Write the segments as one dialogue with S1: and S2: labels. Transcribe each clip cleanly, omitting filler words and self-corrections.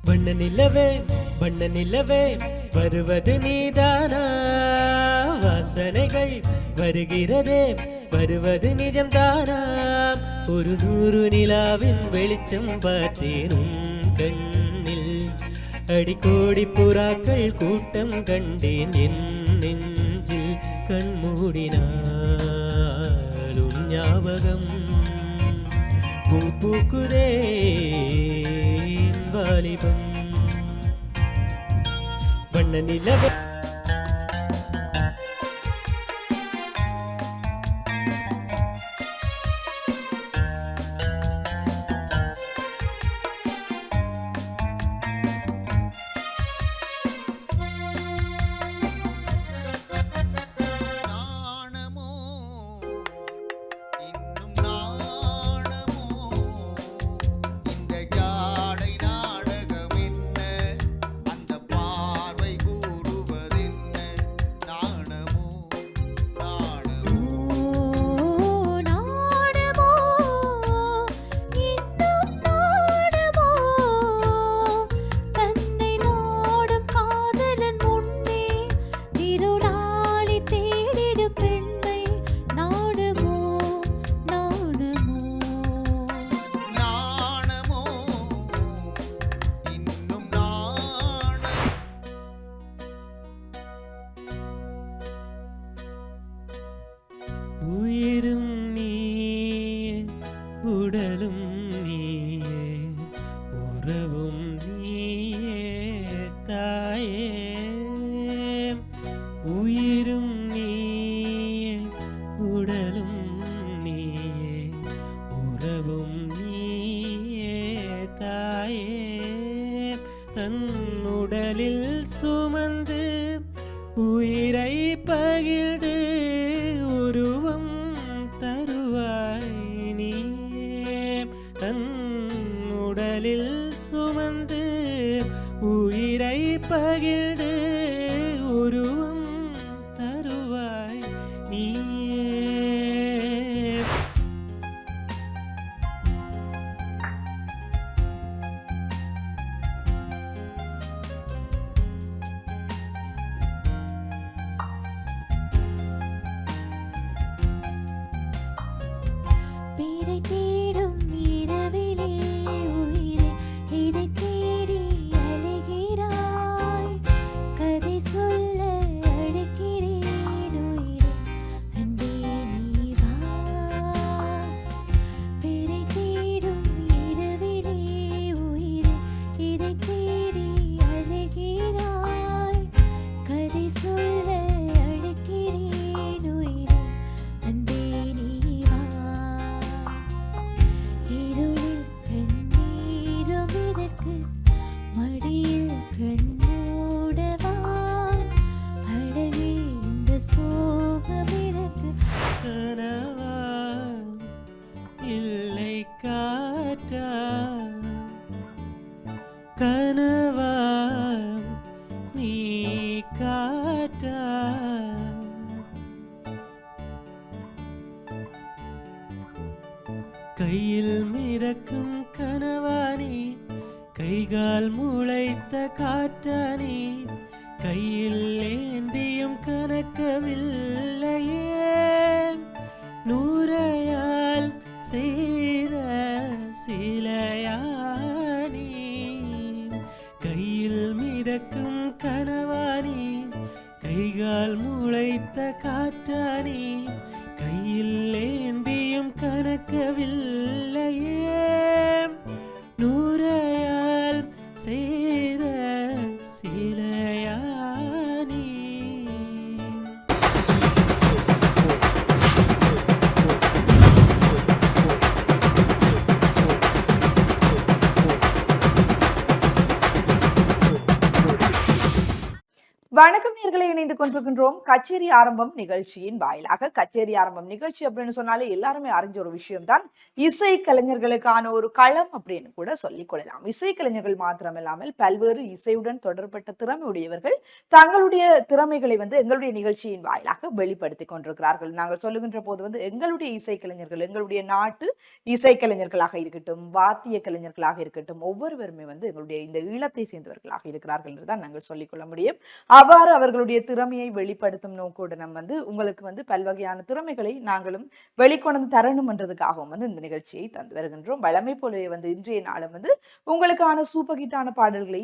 S1: வண்ண நிலவே வண்ண நிலவே வருவது நீதானா? வாசனைகள் வருகிறதே வருவது நிஜம்தானா? ஒரு 100 நிலாவின் வெளிச்சம் பார்த்தேனும் கண்ணில், அடிக்கோடி புறாக்கள் கூட்டம் கண்டேன் என் நெஞ்சில். கண்மூடினாலும் ஞாபகம் பூ பூக்குதே வாலிபம். வண்ண நிலவே உயிரும் நீயே உடலும் நீயே உறவும் நீயே தாயே. உயிரும் நீயே உடலும் நீயே உறவும் நீயே தாயே. தன்னுடலில் சுமந்து உயிரை பகிர்ந்து உருவம் தருவாய் நீயே. தன் உடலில் சுமந்து உயிரை பகிர்ந்து உருவம் தருவாய் நீயே. கனவா இல்லை காற்றா? கனவா நீ காற்றா? கையில் மிதக்கும் கனவானி, கைகால் முளைத்த காற்றானி, கையில் ஏந்தியும் கணக்கவில்லையே. நூறையால் செய்த சிலையானி, கையில் மிதக்கும் கனவானி, கைகால் முளைத்த காற்றானி, கையில் ஏந்தியும் கணக்கவில்லையே. நூறையால் செய்த சிலையானி.
S2: வணக்கம் நேயர்களே, இணைந்து கொண்டிருக்கின்றோம் கச்சேரி ஆரம்பம் நிகழ்ச்சியின் வாயிலாக. கச்சேரி ஆரம்பம் நிகழ்ச்சி அப்படின்னு சொன்னாலே எல்லாருமே அறிஞ்ச ஒரு விஷயம் தான் இசை கலைஞர்களுக்கான ஒரு களம் அப்படின்னு கூட சொல்லிக் கொள்ளலாம். இசை கலைஞர்கள் மாத்திரமில்லாமல் பல்வேறு இசையுடன் தொடர்பட்ட திறமையுடையவர்கள் தங்களுடைய திறமைகளை எங்களுடைய நிகழ்ச்சியின் வாயிலாக வெளிப்படுத்திக் கொண்டிருக்கிறார்கள். நாங்கள் சொல்லுகின்ற போது எங்களுடைய இசை கலைஞர்கள், எங்களுடைய நாட்டு இசை கலைஞர்களாக இருக்கட்டும், வாத்திய கலைஞர்களாக இருக்கட்டும், ஒவ்வொருவருமே எங்களுடைய இந்த ஈழத்தை சேர்ந்தவர்களாக இருக்கிறார்கள் என்றுதான் நாங்கள் சொல்லிக்கொள்ள முடியும். அவ்வாறு அவர்களுடைய திறமையை வெளிப்படுத்தும் நோக்கோடு உங்களுக்கு பல்வகையான திறமைகளை நாங்களும் வெளிக்கொண்டு தரணும் என்றதுக்காகவும் இந்த நிகழ்ச்சியை தந்து வருகின்றோம். வழமை போலவே இன்றைய நாளும் உங்களுக்கான சூப்பர் ஹிட்டான பாடல்களை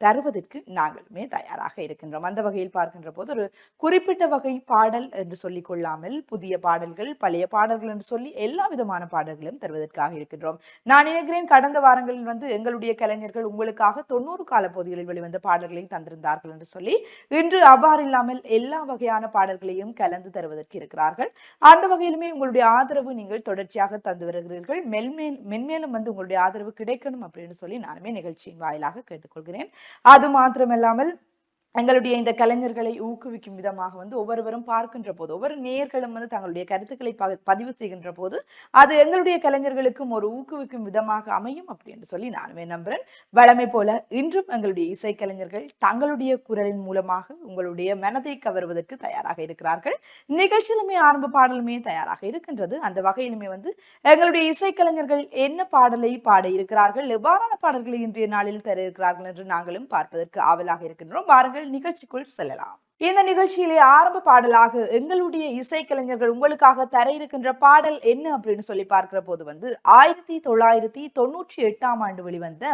S2: தருவதற்கு நாங்களுமே தயாராக இருக்கின்றோம். அந்த வகையில் பார்க்கின்ற போது ஒரு குறிப்பிட்ட வகை பாடல் என்று சொல்லிக் கொள்ளாமல் புதிய பாடல்கள், பழைய பாடல்கள் என்று சொல்லி எல்லா விதமான பாடல்களையும் தருவதற்காக இருக்கின்றோம். நான் நினைக்கிறேன் கடந்த வாரங்களில் எங்களுடைய கலைஞர்கள் உங்களுக்காக 90 கால பகுதிகளில் வெளிவந்த பாடல்களை தந்திருந்தார்கள் என்று சொல்லி இன்று அவ்வாறு இல்லாமல் எல்லா வகையான பாடல்களையும் கலந்து தருவதற்கு இருக்கிறார்கள். அந்த வகையிலுமே உங்களுடைய ஆதரவு நீங்கள் தொடர்ச்சியாக தந்து வருகிறீர்கள். மென்மேலும் உங்களுடைய ஆதரவு கிடைக்கணும் அப்படின்னு சொல்லி நானுமே நிகழ்ச்சியின் வாயிலாக கேட்டுக்கொள்கிறேன். அது மாத்திரமல்லாமல் எங்களுடைய இந்த கலைஞர்களை ஊக்குவிக்கும் விதமாக ஒவ்வொருவரும் பார்க்கின்ற போது, ஒவ்வொரு நேயர்களும் தங்களுடைய கருத்துக்களை பதிவு செய்கின்ற போது அது எங்களுடைய கலைஞர்களுக்கும் ஒரு ஊக்குவிக்கும் விதமாக அமையும் அப்படின்னு சொல்லி நானுமே நம்புறேன். வழமை போல இன்றும் எங்களுடைய இசை கலைஞர்கள் தங்களுடைய குரலின் மூலமாக உங்களுடைய மனதை கவருவதற்கு தயாராக இருக்கிறார்கள். நிகழ்ச்சியிலுமே ஆரம்ப பாடலுமே தயாராக இருக்கின்றது. அந்த வகையிலுமே எங்களுடைய இசை கலைஞர்கள் என்ன பாடலை பாட இருக்கிறார்கள், எவ்வாறான பாடல்களை இன்றைய நாளில் தர இருக்கிறார்கள் என்று நாங்களும் பார்ப்பதற்கு ஆவலாக இருக்கின்றோம். வாருங்கள் நிகழ்ச்சிக்குள் செல்லலாம். இந்த நிகழ்ச்சியிலே ஆரம்ப பாடலாக எங்களுடைய இசை கலைஞர்கள் உங்களுக்காக தர இருக்கின்ற பாடல் என்ன அப்படின்னு சொல்லி பார்க்கிற போது 1998 வெளிவந்த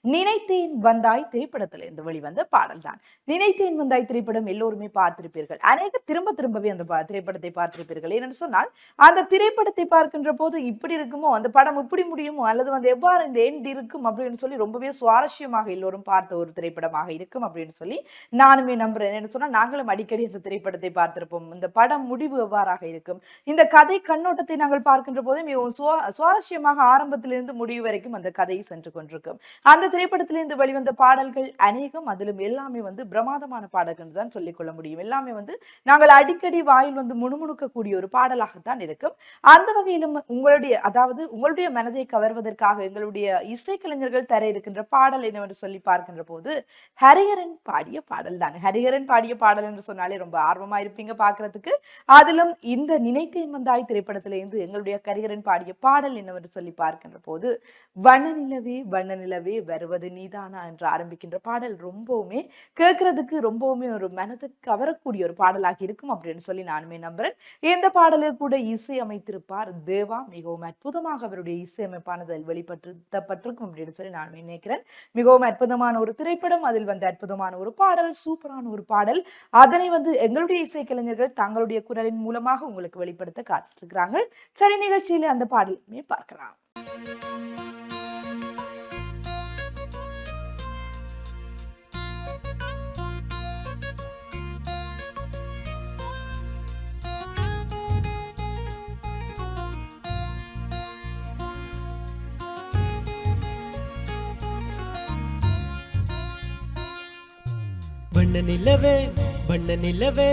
S2: நினைத்தேன் வந்தாய் திரைப்படத்திலிருந்து வெளிவந்த பாடல் தான். நினைத்தேன் வந்தாய் திரைப்படம் எல்லோருமே பார்த்திருப்பீர்கள். அநேக திரும்பவே அந்த திரைப்படத்தை பார்த்திருப்பீர்கள். ஏன்னு சொன்னால் அந்த திரைப்படத்தை பார்க்கின்ற போது இப்படி இருக்குமோ, அந்த படம் இப்படி முடியுமோ, அல்லது எவ்வாறு இந்த எண்ட் இருக்கும் அப்படின்னு சொல்லி ரொம்பவே சுவாரஸ்யமாக எல்லோரும் பார்த்த ஒரு திரைப்படமாக இருக்கும் அப்படின்னு சொல்லி நானுமே நம்புறேன். என்ன சொன்னா நாங்களும் அடிக்கடி இந்த திரைப்படத்தை பார்த்திருப்போம். இந்த படம் முடிவு எவ்வாறாக இருக்கும், இந்த கதை கண்ணோட்டத்தை நாங்கள் பார்க்கின்ற போதே மிகவும் சுவாரஸ்யமாக ஆரம்பத்திலிருந்து முடிவு வரைக்கும் அந்த கதையை சென்று கொண்டிருக்கும். அந்த திரைப்படத்திலிருந்து வெளிவந்த பாடல்கள் அநேகம், அதிலும் எல்லாமே பிரமாதமான பாடல்கள் தான் சொல்லிக்கொள்ள முடியும். எல்லாமே நாங்கள் அடிக்கடி வாயில் முணுமுணுக்கக்கூடிய ஒரு பாடலாகத்தான் இருக்கும். அந்த வகையிலும் உங்களுடைய மனதை கவர்வதற்காக எங்களுடைய இசை கலைஞர்கள் தர இருக்கின்ற பாடல் என்னவென்று சொல்லி பார்க்கின்ற போது ஹரிஹரன் பாடிய பாடல் தான். ஹரிஹரன் பாடிய பாடல் என்று சொன்னாலே ரொம்ப ஆர்வமா இருப்பீங்க பார்க்கிறதுக்கு. அதிலும் இந்த நினைத்தேன் வந்தாய் திரைப்படத்திலிருந்து எங்களுடைய ஹரிஹரன் பாடிய பாடல் என்னவென்று சொல்லி பார்க்கின்ற போது வண்ணநிலவே வண்ணநிலவே வருவது நீதானா என்று ஆரம்பிக்கின்ற பாடல் ரொம்பவுமே கேட்கறதுக்கு ரொம்பவுமே ஒரு மனதுக்கு கவரக்கூடிய ஒரு பாடலாக இருக்கும் அப்படின்னு சொல்லி நானுமே நம்புறேன். இந்த பாடலை கூட இசை அமைத்திருப்பார் தேவா. மிகவும் அற்புதமாக அவருடைய இசை அமைப்பானது வெளிப்படுத்தப்பட்டிருக்கும் அப்படின்னு சொல்லி நானுமே நினைக்கிறேன். மிகவும் அற்புதமான ஒரு திரைப்படம், அதில் அற்புதமான ஒரு பாடல், சூப்பரான ஒரு பாடல். அதனை எங்களுடைய இசை கலைஞர்கள் தங்களுடைய குரலின் மூலமாக உங்களுக்கு வெளிப்படுத்த காத்துட்டு இருக்கிறாங்க. சரி, நிகழ்ச்சியில அந்த பாடலுமே பார்க்கலாம்.
S1: வண்ண நிலவே வண்ண நிலவே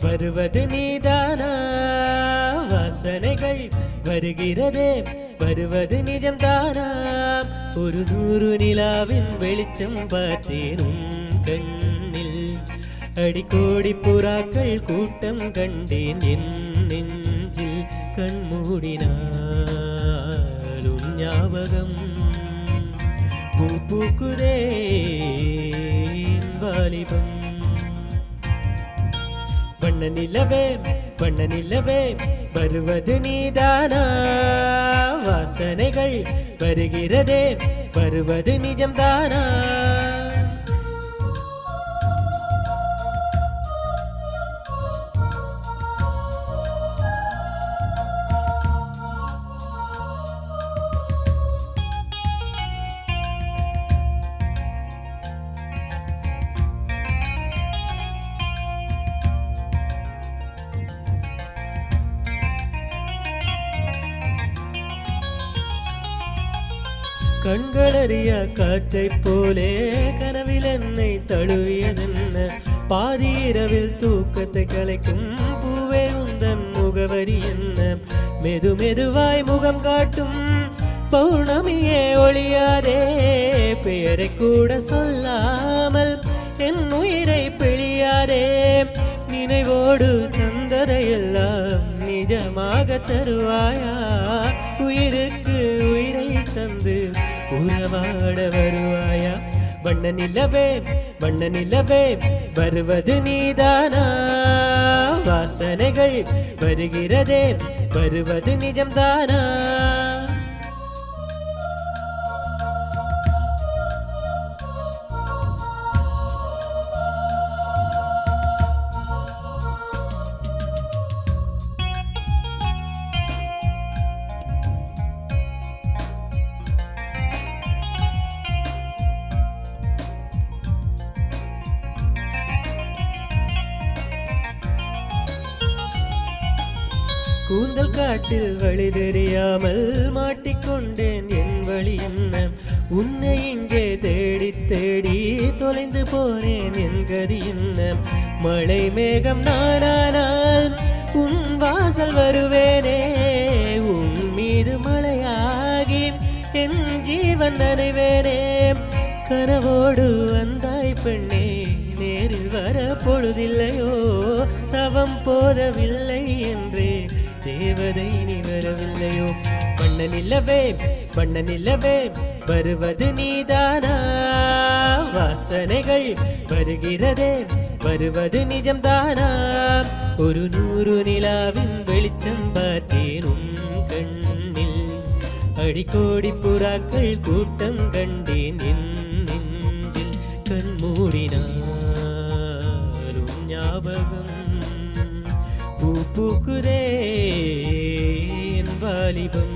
S1: வருவது நீதானா, வாசனைகள் வருகிறதே வருவது நிஜம்தானா, ஒரு 100 நிலாவின் வெளிச்சம் பார்த்தேனும் கண்ணில், அடிக்கோடி புறாக்கள் கூட்டம் கண்டேன் என் நெஞ்சில், கண்மூடினால் உன் ஞாபகம் பூக்குதே வாலிபம். வண்ண நிலவே வண்ண நிலவே வருவது நீதானா, வாசனைகள் வருகிறதே வருவது நிஜம்தானா. கண்களறிய காற்றை போலே கனவில் என்னை தழுவியதென்ன, பாதி இரவில் தூக்கத்தை கலைக்கும் பூவே உந்தன் முகவரி என்ன மெது மெதுவாய் முகம் காட்டும் பௌர்ணமியே ஒளியாதே பெயரை கூட சொல்லாமல் என் உயிரை பிழியாதே நினைவோடு தந்தரையெல்லாம் நிஜமாக தருவாயா உயிருக்கு உயிரை தந்து உறவாட வருவாயா வண்ண நிலவே வருவது நீதானா வாசனைகள் வருகிறதே வருவது நிஜம்தானா கூந்தல் காட்டில் வழி தெரியாமல் மாட்டிக்கொண்டேன் என் வழி என்ன உன்னை இங்கே தேடி தேடி தொலைந்து போனேன் என் கதி என்ன மழை மேகம் நானானால் உன் வாசல் வருவேனே உன் மீது மழையாகி என் ஜீவன் நனைவேனே கனவோடு வந்தாய் பெண்ணே நேரில் வர பொழுதில்லையோ தவம் போதவில்லை என்றே தேவதை நீ வரவில்லையோ வண்ண நிலவே வருவது நீதானா வாசனைகள் வருகிறதே வருவது நிஜம்தானா ஒரு 100 நிலாவின் வெளிச்சம் பார்த்தேன் உன் கண்ணில் அடிக்கோடி புறாக்கள் கூட்டம் கண்டேன் என் நெஞ்சில் கண் மூடினாலும் ஞாபகம் பூ பூக்குதே என் வாலிபம்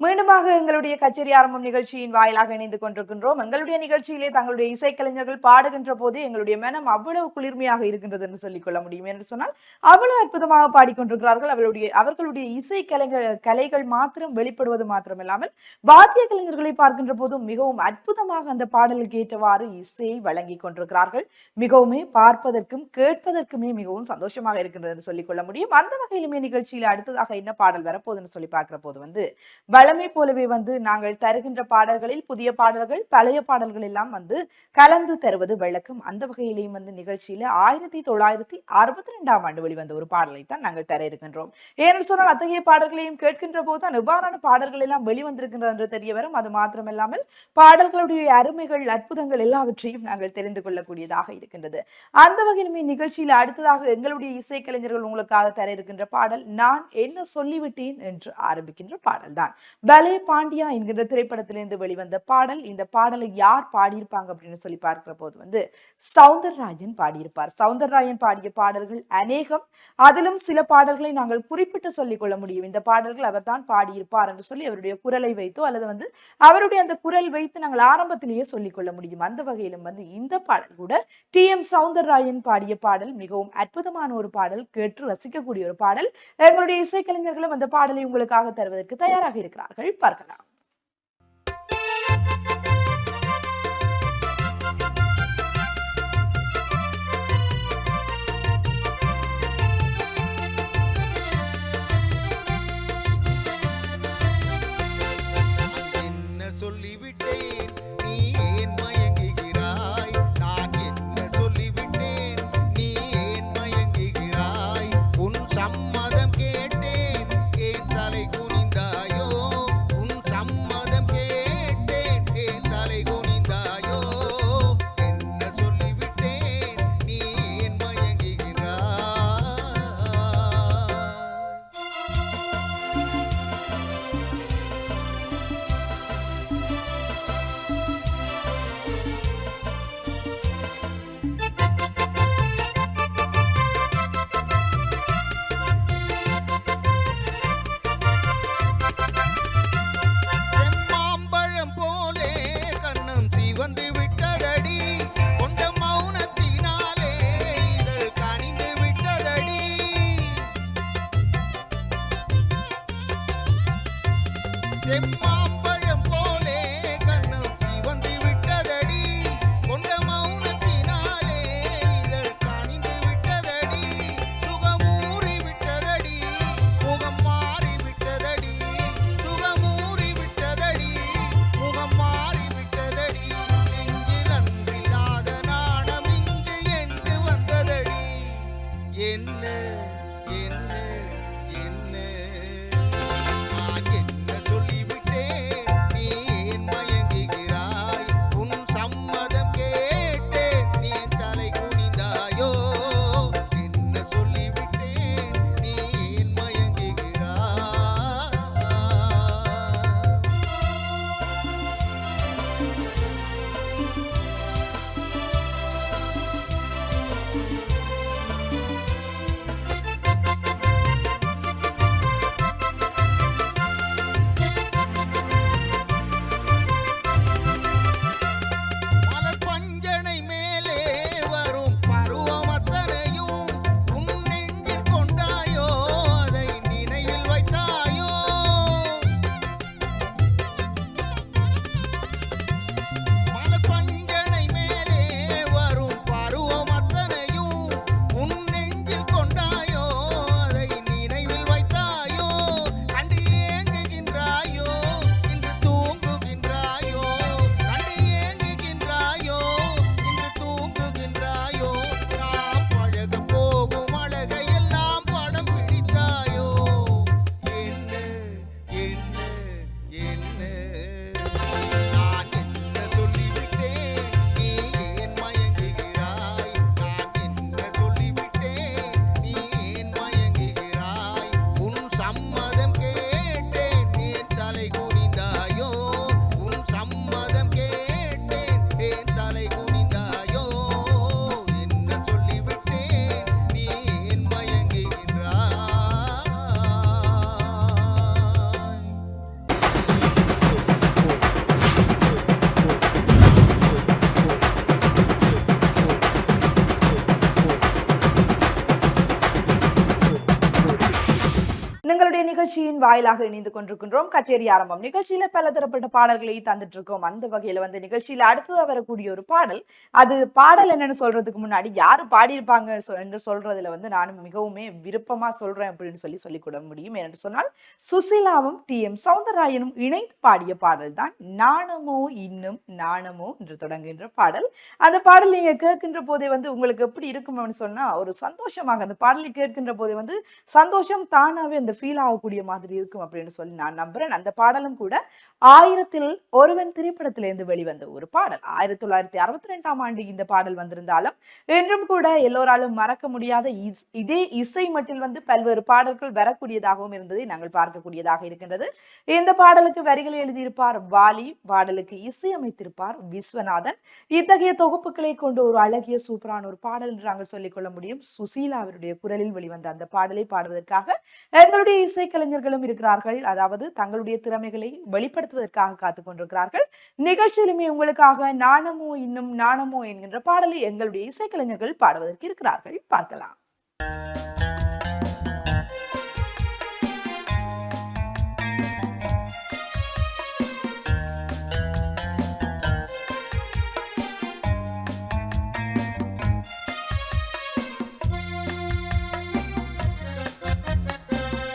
S2: மீண்டுமாக எங்களுடைய கச்சேரி ஆரம்பம் நிகழ்ச்சியின் வாயிலாக இணைந்து கொண்டிருக்கின்றோம். எங்களுடைய நிகழ்ச்சியிலே தங்களுடைய இசைக்கலைஞர்கள் பாடுகின்ற போது எங்களுடைய மனம் அவ்வளவு குளிர்மையாக இருக்கின்றது என்று சொல்லிக்கொள்ள முடியும். என்று சொன்னால் அவ்வளவு அற்புதமாக பாடிக்கொண்டிருக்கிறார்கள். அவர்களுடைய இசை கலைகள் மாத்திரம் வெளிப்படுவது மாத்திரமில்லாமல் வாத்திய கலைஞர்களை பார்க்கின்ற போதும் மிகவும் அற்புதமாக அந்த பாடலுக்கு ஏற்றவாறு இசையை வழங்கி கொண்டிருக்கிறார்கள். மிகவுமே பார்ப்பதற்கும் கேட்பதற்குமே மிகவும் சந்தோஷமாக இருக்கின்றது என்று சொல்லிக்கொள்ள முடியும். அந்த வகையிலுமே நிகழ்ச்சியில அடுத்ததாக என்ன பாடல் வரப்போகுதுன்னு சொல்லி பார்க்கிற போது வளமை போலவே நாங்கள் தருகின்ற பாடல்களில் புதிய பாடல்கள் பழைய பாடல்கள் எல்லாம் கலந்து தருவது வழக்கம். அந்த வகையிலேயும் நிகழ்ச்சியில 1962ஆம் ஆண்டு வெளிவந்த ஒரு பாடலை தான் நாங்கள் தர இருக்கின்றோம். ஏன்னு சொன்னால் அத்தகைய பாடல்களையும் கேட்கின்ற போதுதான் எவ்வாறான பாடல்கள் எல்லாம் வெளிவந்திருக்கின்றது என்று தெரிய வரும். அது மாத்திரமில்லாமல் பாடல்களுடைய அருமைகள் அற்புதங்கள் எல்லாவற்றையும் நாங்கள் தெரிந்து கொள்ளக்கூடியதாக இருக்கின்றது. அந்த வகையிலுமே நிகழ்ச்சியில அடுத்ததாக எங்களுடைய இசைக்கலைஞர்கள் உங்களுக்காக தர இருக்கின்ற பாடல் நான் என்ன சொல்லிவிட்டேன் என்று ஆரம்பிக்கின்ற பாடல் தான். பலே பாண்டியா என்கின்ற திரைப்படத்திலிருந்து வெளிவந்த பாடல். இந்த பாடலை யார் பாடியிருப்பாங்க அப்படின்னு சொல்லி பார்க்கிற போது சௌந்தரராஜன் பாடியிருப்பார். சௌந்தரராஜன் பாடிய பாடல்கள் அநேகம். அதிலும் சில பாடல்களை நாங்கள் குறிப்பிட்டு சொல்லிக் கொள்ள முடியும். இந்த பாடல்கள் அவர் தான் பாடியிருப்பார் என்று சொல்லி அவருடைய குரலை வைத்தோ அல்லது அவருடைய அந்த குரல் வைத்து நாங்கள் ஆரம்பத்திலேயே சொல்லிக் கொள்ள முடியும். அந்த வகையிலும் இந்த பாடல் கூட TM சௌந்தரராஜன் பாடிய பாடல். மிகவும் அற்புதமான ஒரு பாடல், கேட்டு ரசிக்கக்கூடிய ஒரு பாடல். எங்களுடைய இசைக்கலைஞர்களும் அந்த பாடலை உங்களுக்காக தருவதற்கு தயாராக இருக்கிறார்கள். பார்க்கலாம்.
S3: சொல்லிவிட்டேன் நீ ஏன் மயங்குகிறாய் நான் என்ன சொல்லிவிட்டேன் நீ ஏன் மயங்குகிறாய் உன் சம்மதம் கேட்டேன் ஏன் தலை குனிந்தாயோ உன்
S2: எங்களுடைய நிகழ்ச்சியின் வாயிலாக இணைந்து கொண்டிருக்கின்றோம். கச்சேரி ஆரம்பம் நிகழ்ச்சியில பல தரப்பட்ட பாடல்களை தந்துட்டு இருக்கோம். அந்த வகையில வந்து நிகழ்ச்சியில அடுத்ததா வரக்கூடிய ஒரு பாடல், அது பாடல் என்னன்னு சொல்றதுக்கு முன்னாடி யாரு பாடியிருப்பாங்க என்று சொல்றதுல வந்து நானும் மிகவுமே விருப்பமா சொல்றேன் அப்படின்னு சொல்லிக் கொள்ள முடியும். என்று சொன்னால் சுசீலாவும் டி.எம். சௌந்தரராயனும் இணைந்து பாடிய பாடல் தான் நாணமோ இன்னும் நாணமோ என்று தொடங்குகின்ற பாடல். அந்த பாடல் நீங்க கேட்கின்ற போதே வந்து உங்களுக்கு எப்படி இருக்கும் அப்படின்னு சொன்னா ஒரு சந்தோஷமாக, அந்த பாடலை கேட்கின்ற போதே வந்து சந்தோஷம் தானாவே அந்த ஃபீல் ஆகக்கூடிய மாதிரி இருக்கும் அப்படின்னு சொல்லி நான் நம்புறேன். அந்த பாடலும் கூட 1000ல் ஒருவன் திரைப்படத்திலிருந்து வெளிவந்த ஒரு பாடல். 1962ஆம் ஆண்டு இந்த பாடல் வந்திருந்தாலும் என்றும் கூட எல்லோராலும் மறக்க முடியாத இதே இசை மட்டில் வந்து பல்வேறு பாடல்கள் வரக்கூடியதாகவும் இருந்ததை நாங்கள் பார்க்கக்கூடியதாக இருக்கின்றது. இந்த பாடலுக்கு வரிகளை எழுதியிருப்பார் வாலி, பாடலுக்கு இசையமைத்திருப்பார் விஸ்வநாதன். இத்தகைய தொகுப்புகளை கொண்டு ஒரு அழகிய சூப்பரான ஒரு பாடல் என்று நாங்கள் சொல்லிக்கொள்ள முடியும். சுசீலா அவருடைய குரலில் வெளிவந்த அந்த பாடலை பாடுவதற்காக எங்களுடைய இசைக்கலைஞர்களும் இருக்கிறார்கள். அதாவது தங்களுடைய திறமைகளை வெளிப்படுத்துவதற்காக காத்துக் கொண்டிருக்கிறார்கள். நிகழ்ச்சியிலுமே உங்களுக்காக நாணமோ இன்னும் நாணமோ என்கின்ற பாடலை எங்களுடைய இசைக்கலைஞர்கள் பாடுவதற்கு இருக்கிறார்கள். பார்க்கலாம்.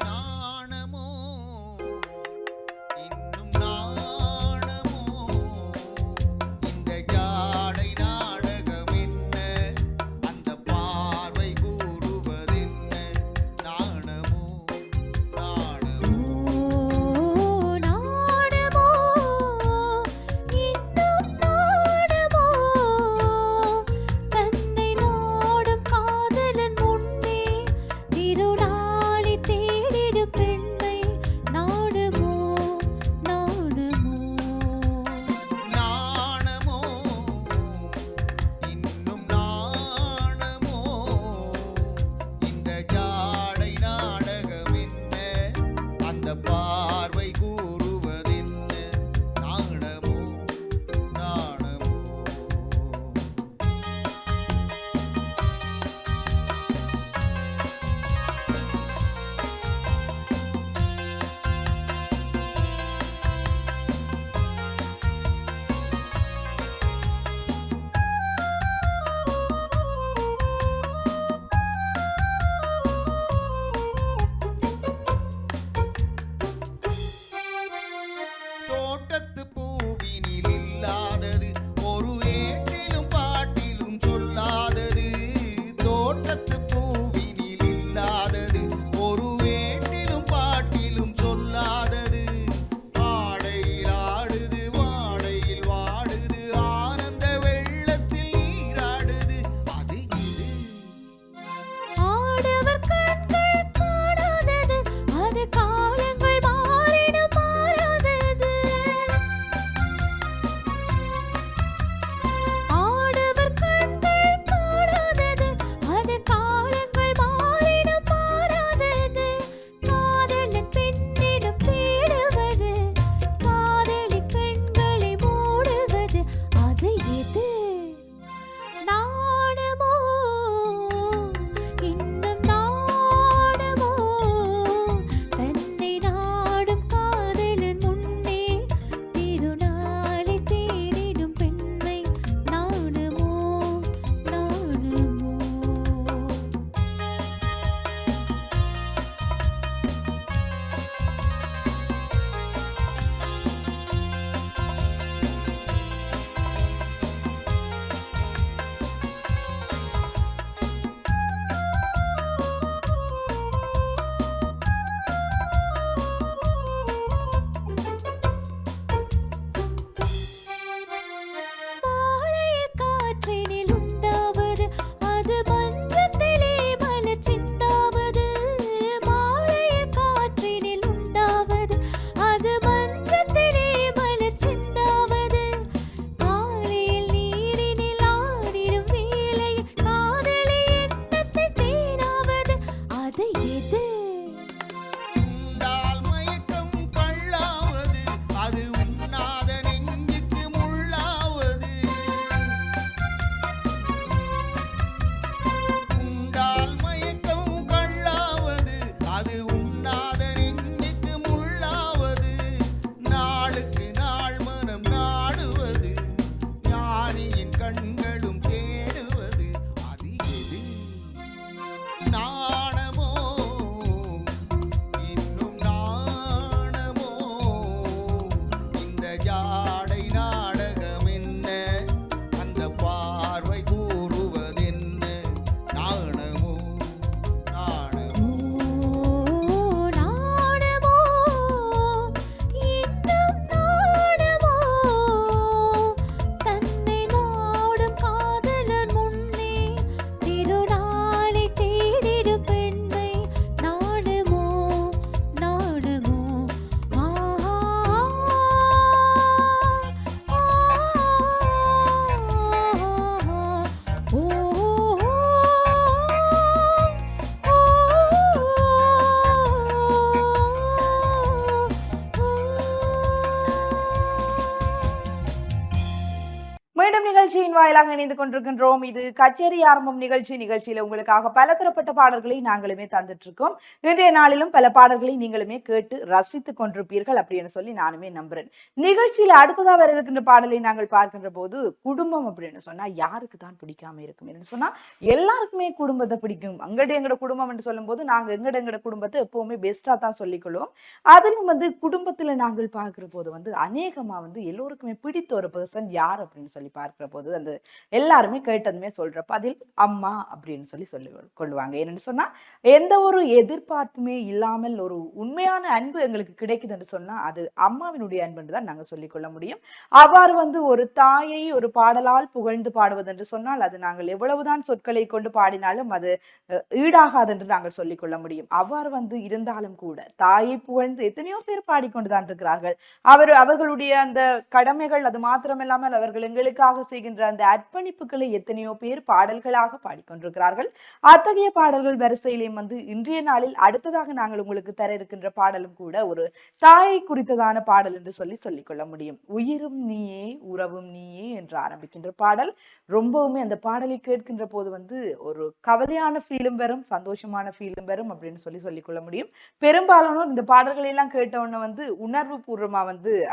S3: நாணமோ இன்னும் நாணமோ இந்த ஜாடை நாடகம் என்ன அந்த பார்வை கூட
S2: இணைந்து கொண்டிருக்கின்றோம். இது கச்சேரி ஆரம்பம் நிகழ்ச்சியில உங்களுக்காக பல தரப்பட்ட பாடல்களை நாங்களுமே தந்துட்டு இருக்கோம். இன்றைய நாளிலும் பல பாடல்களை நீங்களுமே கேட்டு ரசித்துக் கொண்டிருப்பீர்கள் அப்படின்னு சொல்லி நானுமே நம்புறேன். நிகழ்ச்சியில அடுத்ததா வர இருக்கின்ற பாடலை நாங்கள் பார்க்கின்ற போது, குடும்பம் அப்படின்னு சொன்னா யாருக்கு தான் பிடிக்காம இருக்கும் என்று சொன்னா எல்லாருக்குமே குடும்பத்தை பிடிக்கும். எங்கட குடும்பம் என்று சொல்லும் போது நாங்க எங்கட குடும்பத்தை எப்பவுமே பெஸ்டா தான் சொல்லிக்கொள்வோம். அதிலும் குடும்பத்துல நாங்கள் பார்க்கிற போது அநேகமா எல்லோருக்குமே பிடித்த ஒரு பர்சன் யார் அப்படின்னு சொல்லி பார்க்கிற போது எல்லாருமே கேட்டதுமே சொல்ற பதில் அம்மா அப்படின்னு சொல்லி கொள்ளுவாங்க. என்னன்னு சொன்னா எந்த ஒரு எதிர்பார்ப்புமே இல்லாமல் ஒரு உண்மையான அன்பு எங்களுக்கு கிடைக்குது என்று சொன்னா அது அம்மாவினுடைய அன்பு என்று தான் நாங்க சொல்லிக் கொள்ள முடியும். அவ்வாறு ஒரு தாயை ஒரு பாடலால் புகழ்ந்து பாடுவது என்று சொன்னால் அது நாங்கள் எவ்வளவுதான் சொற்களை கொண்டு பாடினாலும் அது ஈடாகாது என்று நாங்கள் சொல்லிக் கொள்ள முடியும். அவ்வாறு இருந்தாலும் கூட தாயை புகழ்ந்து எத்தனையோ பேர் பாடிக்கொண்டுதான் இருக்கிறார்கள். அவர்களுடைய அந்த கடமைகள் அது மாத்திரமில்லாமல் அவர்கள் எங்களுக்காக செய்கின்ற அந்த அர்ப்பணிப்புகளை எத்தனையோ பேர் பாடல்களாக பாடிக்கொண்டிருக்கிறார்கள். அத்தகைய பாடல்கள் வரிசையிலேயும் இன்றைய நாளில் அடுத்ததாக நாங்கள் உங்களுக்கு தர இருக்கின்ற பாடலும் கூட ஒரு தாயை குறித்ததான பாடல் என்று சொல்லிக் கொள்ள முடியும். உயிரும் நீயே உறவும் நீயே என்று ஆரம்பிக்கின்ற பாடல் ரொம்பவுமே அந்த பாடலை கேட்கின்ற போது ஒரு கவலையான ஃபீலும் வரும், சந்தோஷமான ஃபீலும் வரும் அப்படின்னு சொல்லிக் கொள்ள முடியும். பெரும்பாலானோர் இந்த பாடல்களை எல்லாம் கேட்டவுடனே உணர்வு பூர்வமா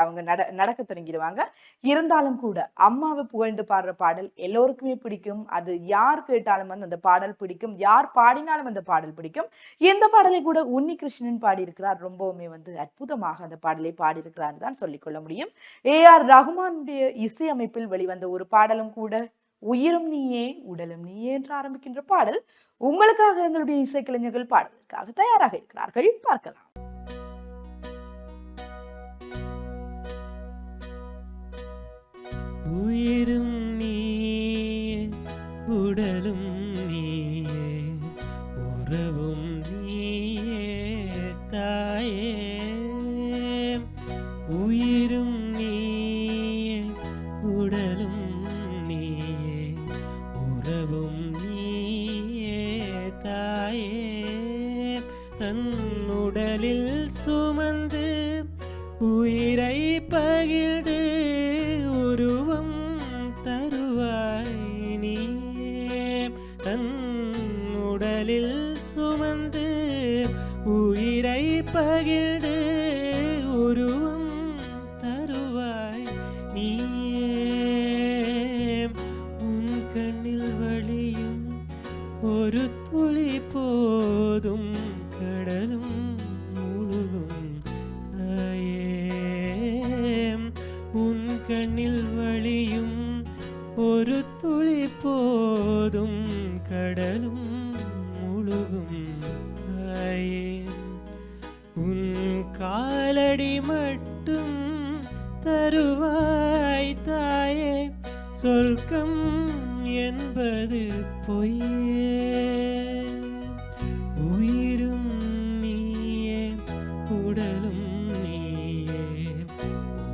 S2: அவங்க நடக்க தொடங்கிடுவாங்க. இருந்தாலும் கூட அம்மாவை புகழ்ந்து பாடுற பாடல் எல்லோருக்குமே பிடிக்கும். அது யார் கேட்டாலும் அந்த பாடல் பிடிக்கும், யார் பாடினாலும் அந்த பாடல் பிடிக்கும். இந்த பாடலை கூட உன்னிகிருஷ்ணன் பாடியிருக்கிறார். ரொம்பவுமே அற்புதமாக அந்த பாடலை பாடியிருக்கிறார் தான் சொல்லிக்கொள்ள முடியும். AR ரகுமானுடைய இசையமைப்பில் வெளிவந்த ஒரு பாடலும் கூட உயிரும் நீயே உடலும் நீயே என்று ஆரம்பிக்கின்ற பாடல் உங்களுக்காக எங்களுடைய இசைக்கலைஞர்கள் பாடலுக்காக தயாராக இருக்கிறார்கள். பார்க்கலாம்.
S1: உயிரும் நீயே உடலும் நீயே உறவும் நீயே தாயே. உயிரும் நீயே உடலும் நீயே உறவும் நீயே தாயே. தன் உடலில் சுமந்து உயிரை பகிர்ந்து உருவம் தருவாய் நீயே. தன் உடலில் சுமந்து உயிரை பகிர்ந்து உருவம் தருவாய் நீயே. உன் கண்ணில் வழியும் ஒரு துளி போதும் கடலும் முழுகும் தாயே. உன் கண்ணில் வழியும் ஒரு துளி போதும் கடலும் முழுகும் தாயே. உன் காலடி மட்டும் தருவாய் தாயே. சொர்க்கம் என்பது பொய்யே. உயிரும் நீயே உடலும் நீயே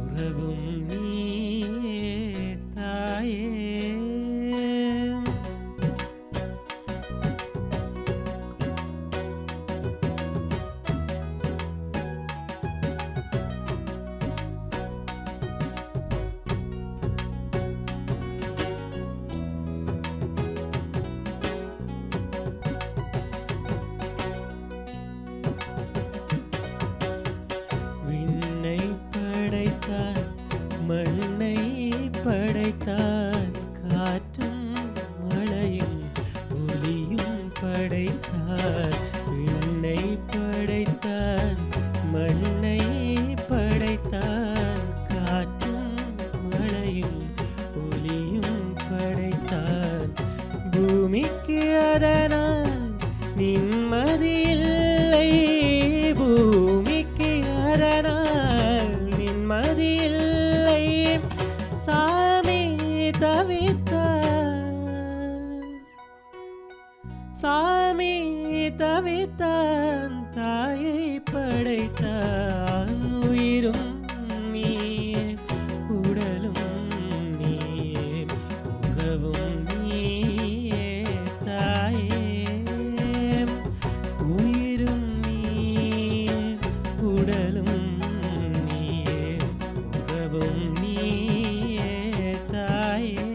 S1: உறவும் நீயே தாயே. விண்ணை படைத்தான் மண்ணை படைத்தான் காற்றும் மழையும் ஒலியும் படைத்தான். விண்ணை படைத்தான் மண்ணை படைத்தான் காற்றும் மழையும் ஒலியும் படைத்தான். பூமிக்கு அதனால் நிம்மதி இல்லை. பூமிக்கு அதனால் நிம்மதி இல்லை. சாமி தவித்தான் சாமி தவித்தான் தாயை படைத்தான். உயிரும் நீயே உடலும் நீயே உறவும் நீயே தாயே. உயிரும் நீயே உடலும் நீயே உறவும் நீயே தாயே.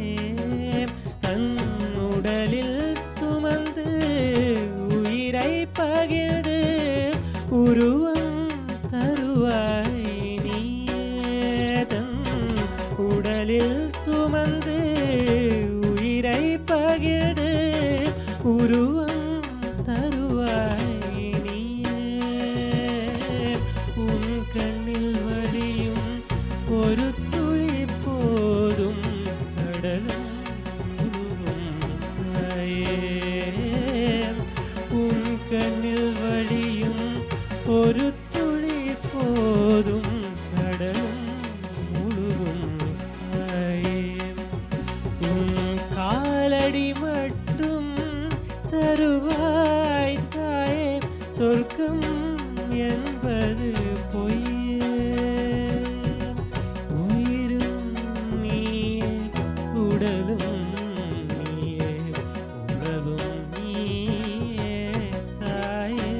S1: பகிர்ந்து உருவம் தருவாய் நீயே. உன் கண்ணில் வழியும் ஒரு துளி போதும் கடலும் உருவும் தாயே. உன் கண்ணில் வழியும் ஒரு துளி போதும் கடலும் முழுகும் தாயே. உன் காலடி மட்டும் தருவாய் தாயே. சொர்க்கம் என்பது பொய்யே. உயிரும் நீயே, உடலும் நீயே, உறவும் நீயே தாயே.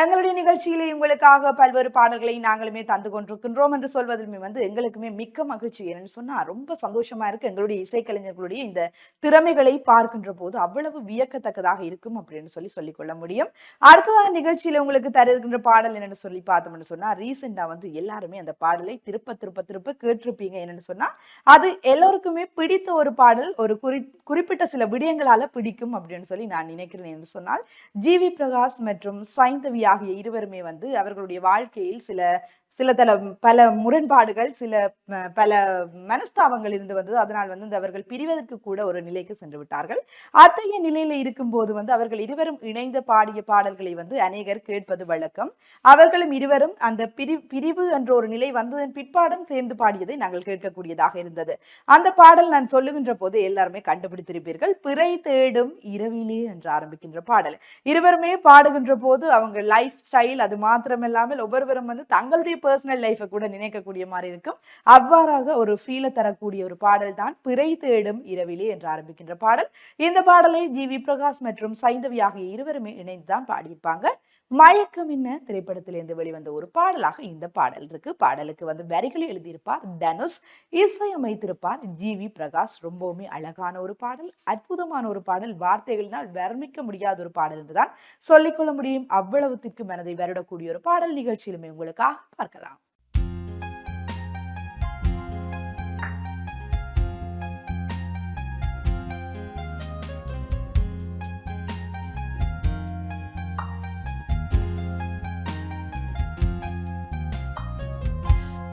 S2: எங்களுடைய நிகழ்ச்சியிலே உங்களுக்காக பல்வேறு பாடல்களை நாங்களுமே தந்து கொண்டிருக்கின்றோம் என்று சொல்வதிலுமே எங்களுக்குமே மிக்க மகிழ்ச்சி. என்னன்னு சொன்னா ரொம்ப சந்தோஷமா இருக்கு. எங்களுடைய இசைக்கலைஞர்களுடைய இந்த திறமைகளை பார்க்கின்ற போது அவ்வளவு வியக்கத்தக்கதாக இருக்கும் அப்படின்னு சொல்லிக் கொள்ள முடியும். அடுத்ததாக நிகழ்ச்சியில உங்களுக்கு தர இருக்கின்ற பாடல் என்னன்னு சொல்லி பார்த்தோம்னு சொன்னா, ரீசெண்டா எல்லாருமே அந்த பாடலை திருப்ப திருப்ப திருப்ப கேட்டிருப்பீங்க. என்னன்னு சொன்னா, அது எல்லோருக்குமே பிடித்த ஒரு பாடல், ஒரு குறிப்பிட்ட சில விடயங்களால பிடிக்கும் அப்படின்னு சொல்லி நான் நினைக்கிறேன். என்று சொன்னால், ஜிவி பிரகாஷ் மற்றும் சைந்தவி ஆகிய இருவருமே அவர்களுடைய வாழ்க்கையில் பல முரண்பாடுகள், பல மனஸ்தாபங்கள் இருந்து வந்தது. அதனால் அவர்கள் பிரிவதற்கு கூட ஒரு நிலைக்கு சென்று விட்டார்கள். அத்தகைய நிலையில இருக்கும்போது அவர்கள் இருவரும் இணைந்து பாடிய பாடல்களை அநேகர் கேட்பது வழக்கம். அவர்களும் இருவரும் அந்த பிரிவு என்ற ஒரு நிலை வந்ததன் பிற்பாடும் சேர்ந்து பாடியதை நாங்கள் கேட்கக்கூடியதாக இருந்தது. அந்த பாடல் நான் சொல்லுகின்ற போது எல்லாருமே கண்டுபிடித்திருப்பீர்கள். பிறை தேடும் இரவிலே என்று ஆரம்பிக்கின்ற பாடல். இருவருமே பாடுகின்ற போது அவங்க லைஃப் ஸ்டைல் அது மாத்திரமில்லாமல் ஒவ்வொருவரும் தங்களுடைய பர்சனல் லைஃபை கூட நினைக்கக்கூடிய மாதிரி இருக்கும். அவ்வாறாக ஒரு ஃபீலை தரக்கூடிய ஒரு பாடல் தான் பிறை தேடும் இரவிலே என்று ஆரம்பிக்கின்ற பாடல். இந்த பாடலை ஜிவி பிரகாஷ் மற்றும் சைந்தவி ஆகிய இருவருமே இணைந்துதான் பாடியிருப்பாங்க. மயக்கம் என்ன திரைப்படத்திலிருந்து வெளிவந்த ஒரு பாடலாக இந்த பாடல் இருக்கு. பாடலுக்கு வரிகளை எழுதியிருப்பார் தனுஷ், இசையமைத்திருப்பார் ஜிவி பிரகாஷ். ரொம்பவுமே அழகான ஒரு பாடல், அற்புதமான ஒரு பாடல், வார்த்தைகளினால் வர்ணிக்க முடியாத ஒரு பாடல் என்றுதான் சொல்லிக்கொள்ள முடியும். அவ்வளவுத்திற்கு மனதை வருடக்கூடிய ஒரு பாடல் நிகழ்ச்சியிலுமே உங்களுக்காக பார்க்கலாம்.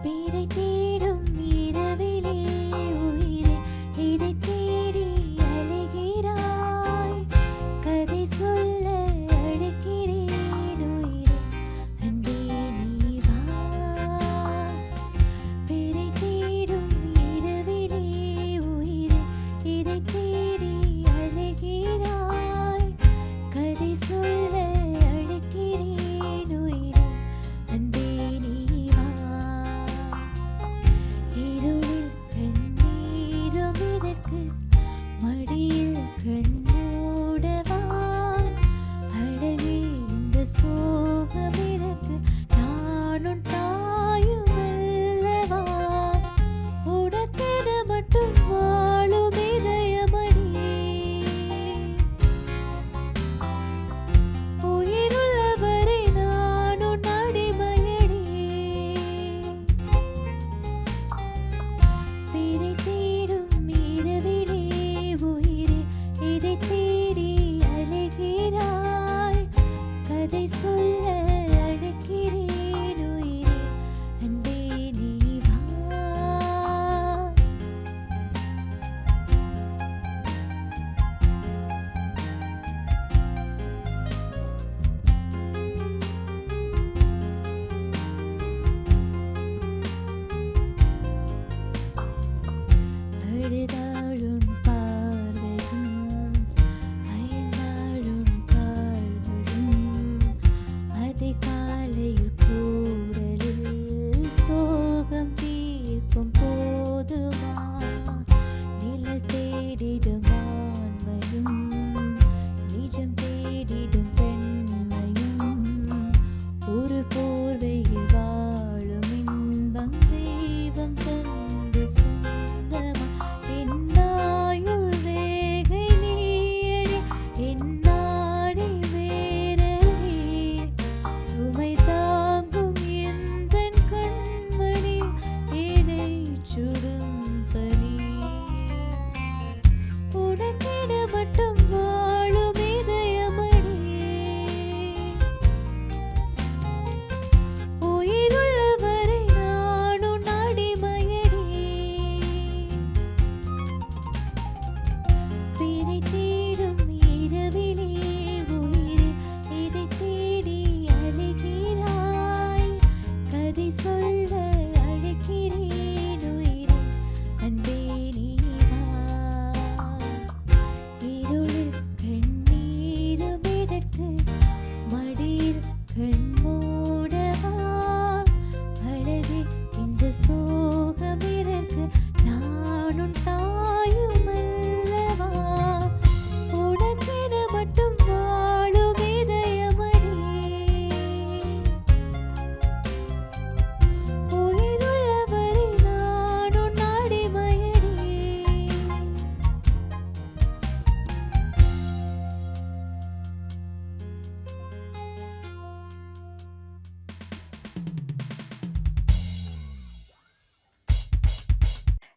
S4: பிறை தேடும் இரவிலே உயிரே இதை தேடி அலைகிறாய். கதை சொல்ல அழைக்கிறேன் உயிரே, அன்பே நீ வா.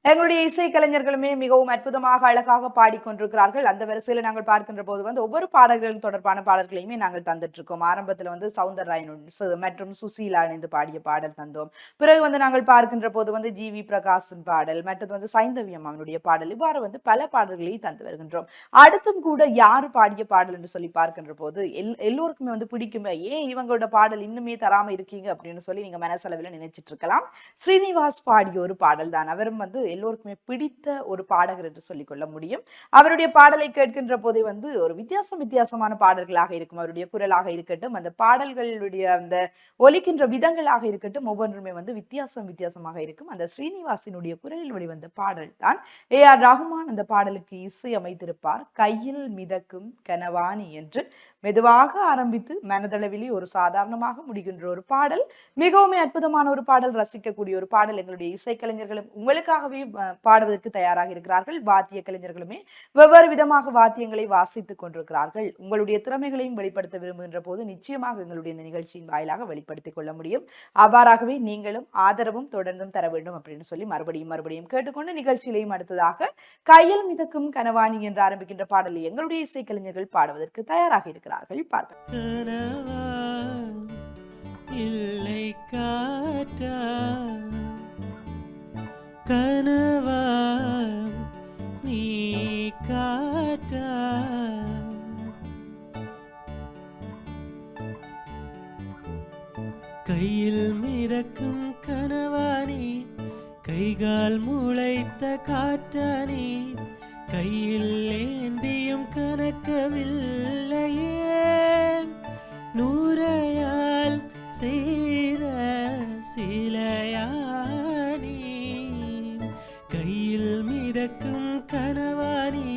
S2: எங்களுடைய இசை கலைஞர்களுமே மிகவும் அற்புதமாக அழகாக பாடிக்கொண்டிருக்கிறார்கள். அந்த வரிசையில நாங்கள் பார்க்கின்ற போது ஒவ்வொரு பாடல்கள் தொடர்பான பாடல்களையுமே நாங்கள் தந்துட்டு இருக்கோம். ஆரம்பத்துல சௌந்தரராயன் மற்றும் சுசீலா இணைந்து பாடிய பாடல் தந்தோம். பிறகு நாங்கள் பார்க்கின்ற போது ஜி.வி. பிரகாஷின் பாடல், மற்றது சைந்தவியம் அவனுடைய பாடல், இவ்வாறு பல பாடல்களை தந்து வருகின்றோம். அடுத்தும் கூட யாரு பாடிய பாடல் என்று சொல்லி பார்க்கின்ற போது எல்லோருக்குமே பிடிக்குமே, ஏன் இவங்களோட பாடல் இன்னுமே தராம இருக்கீங்க அப்படின்னு சொல்லி நீங்க மனசளவில் நினைச்சிட்டு இருக்கலாம். ஸ்ரீனிவாஸ் பாடிய ஒரு பாடல் தான். அவரும் எல்லோருக்குமே பிடித்த ஒரு பாடகர் என்று சொல்லிக் கொள்ள முடியும். அவருடைய பாடலை கேட்கின்ற போதே ஒரு வித்தியாசமான பாடல்களாக இருக்கும். அவருடைய குரலாக இருக்கட்டும், அந்த பாடல்களுடைய அந்த ஒலிக்கின்ற விதங்களாக இருக்கட்டும், ஒவ்வொன்றுமே வித்தியாசமாக இருக்கும். அந்த ஸ்ரீனிவாசினுடைய குரலில் வெளிவந்த பாடல் தான் ஏ.ஆர். ரஹ்மான் அந்த பாடலுக்கு இசை அமைத்திருப்பார். கையில் மிதக்கும் கனவாணி என்று மெதுவாக ஆரம்பித்து மனதளவிலே ஒரு சாதாரணமாக முடிகின்ற ஒரு பாடல், மிகவும் அற்புதமான ஒரு பாடல், ரசிக்கக்கூடிய ஒரு பாடல். எங்களுடைய இசைக்கலைஞர்களும் உங்களுக்காகவே பாடுவதற்கு தயாராக இருக்கிறார்கள். வாத்திய கலைஞர்களுமே வெவ்வேறு விதமாக வாத்தியங்களை வாசித்துக் கொண்டிருக்கிறார்கள். உங்களுடைய திறமைகளையும் வெளிப்படுத்த விரும்புகின்ற போது நிச்சயமாக எங்களுடைய இந்த நிகழ்ச்சியின் வாயிலாக வெளிப்படுத்திக் கொள்ள முடியும். அவ்வாறாகவே நீங்களும் ஆதரவும் தொடர்ந்தும் தர வேண்டும் அப்படின்னு சொல்லி மறுபடியும் கேட்டுக்கொண்டு நிகழ்ச்சியிலையும் அடுத்ததாக கையில் மிதக்கும் கனவாணி என்று ஆரம்பிக்கின்ற பாடலை எங்களுடைய இசைக்கலைஞர்கள் பாடுவதற்கு தயாராக இருக்கிறார்கள்.
S1: கனவா இல்லை காற்றா, கனவா நீ காற்றா, கையில் மிதக்கும் கனவானி, கைகால் முளைத்த காற்றானி, கையில் ஏந்தியும் கனக்கவில்லையே, நூறையால் செய்த சிலையானி, கையில் மிதக்கும் கனவானி,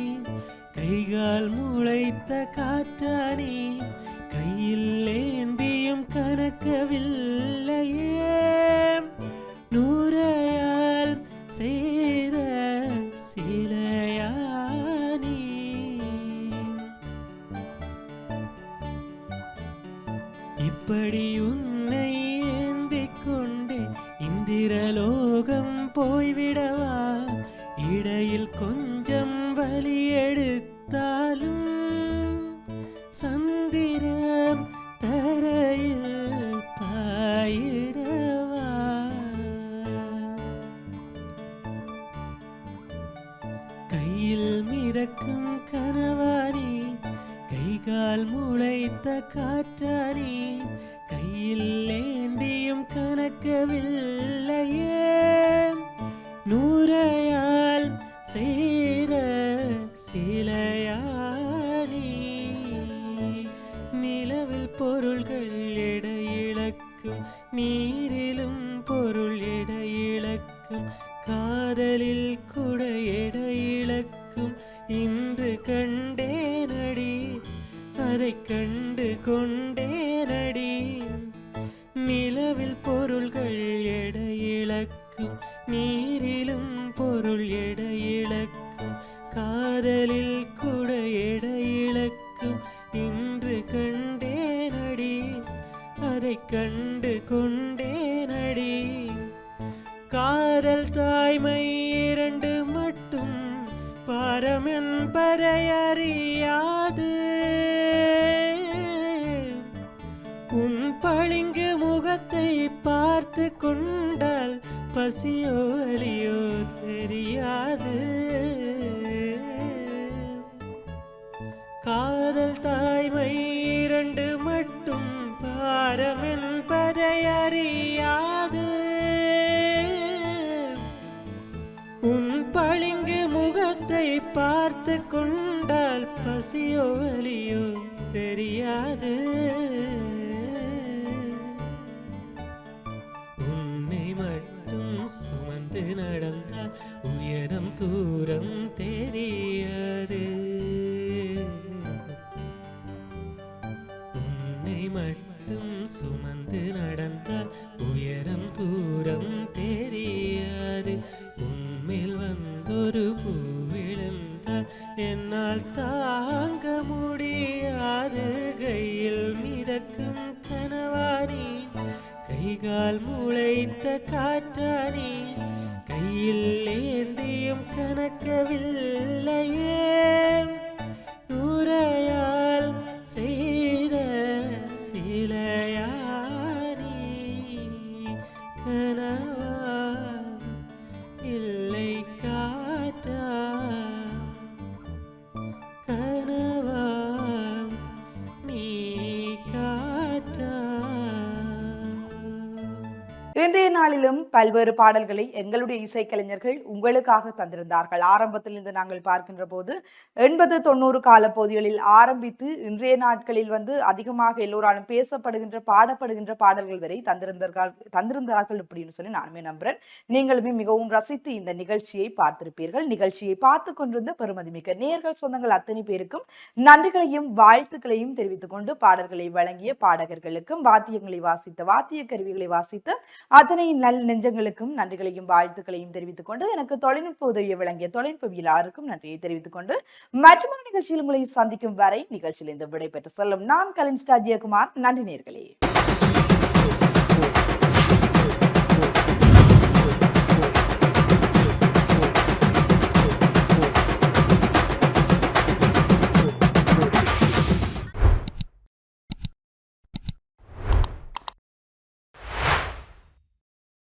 S1: கைகால் முளைத்த காற்றானி, கையில் ஏந்தியும் கனக்கவில்லையே, நூறையால் செய்த சிலையானி. இப்படி உன்னை ஏந்திக் கொண்டே இந்திரலோகம் போய்விடவா, இடையில் கொஞ்சம் வலி எடுத்தாலும் சந்திரன் தரையில் பாயிடவா, கையில் மிதக்கும் கனவானி, கைகால் முளைத்த காற்றானி, கையில் ஏந்தியும் கனக்கவில்லையே, நூறையால் செய்த சிலையானி. நிலவில் பொருள்கள் எடையிழக்கும், நீரிலும் பொருள் எடையிழக்கும், காதலில் கூட எடையிழக்கும், இன்று கண்டேனடி அதை கண்டு கொண்டேனடி. நிலவில் பொருள்கள் எடையிழக்கும், நீரிலும் பொருள் எடையிழக்கும், காதலில் கூட எடையிழக்கும், இன்று கண்டேனடி அதை கண்டு கொண்டேனடி. காதல் தாய்மை இரண்டு மட்டும் பாரம் என்பதை அறியாது, உன் பளிங்கு முகத்தை பார்த்து கொண்டால் பசியோ வலியோ தெரியாது. காதல் தாய்மை இரண்டு மட்டும் பாரம் என்பதை அறியாது, உன் பளிங்கு முகத்தை பார்த்து கொண்டால் பசியோ வலியோ தெரியாது. உன்னை மட்டும் சுமந்து நடந்தால் உயரம் தூரம் தெரியாது, உன்னை மட்டும் சுமந்து நடந்தால் உயரம் தூரம் தெரியாது. உன்மேல் வந்தொரு பூ விழுந்தால் என்னால் தாங்க முடியாது. கையில் மிதக்கும் கனவானி, கைகால் நூறால் முளைத்த காற்றானி கையில் ஏந்தியும் கணக்கவில்லையே நூறையால் செய்த சிலையானி கனவா இல்லை காற்றா கனவா நீ காற்றா.
S2: இன்றைய நாளிலும் பல்வேறு பாடல்களை எங்களுடைய இசைக்கலைஞர்கள் உங்களுக்காக தந்திருந்தார்கள். ஆரம்பத்திலிருந்து நாங்கள் பார்க்கின்ற போது 80-90 காலப்பகுதிகளில் ஆரம்பித்து இன்றைய நாட்களில் அதிகமாக எல்லோராலும் பேசப்படுகின்ற பாடப்படுகின்ற பாடல்கள் வரை தந்திருந்தார்கள் அப்படின்னு சொல்லி நானுமே நம்புறேன். நீங்களுமே மிகவும் ரசித்து இந்த நிகழ்ச்சியை பார்த்திருப்பீர்கள். நிகழ்ச்சியை பார்த்து கொண்டிருந்த பெருமதிமிக்க நேயர்கள் சொந்தங்கள் அத்தனை பேருக்கும் நன்றிகளையும் வாழ்த்துக்களையும் தெரிவித்துக் கொண்டு பாடல்களை வழங்கிய பாடகர்களுக்கும் வாத்தியங்களை வாசித்த வாத்திய கருவிகளை வாசித்த அத்தனை நல் நெஞ்சங்களுக்கும் நன்றிகளையும் வாழ்த்துக்களையும் தெரிவித்துக் கொண்டு எனக்கு தொழில்நுட்ப உதவியை வழங்கிய தொழில்நுட்பவியலாளருக்கும் நன்றியை தெரிவித்துக் கொண்டு மற்றொரு நிகழ்ச்சியில் உங்களை சந்திக்கும் வரை நிகழ்ச்சியில் இருந்து விடைபெற்று செல்லும் நான் கலின்ஸ்டா ஜெயக்குமார். நன்றி நேயர்களே.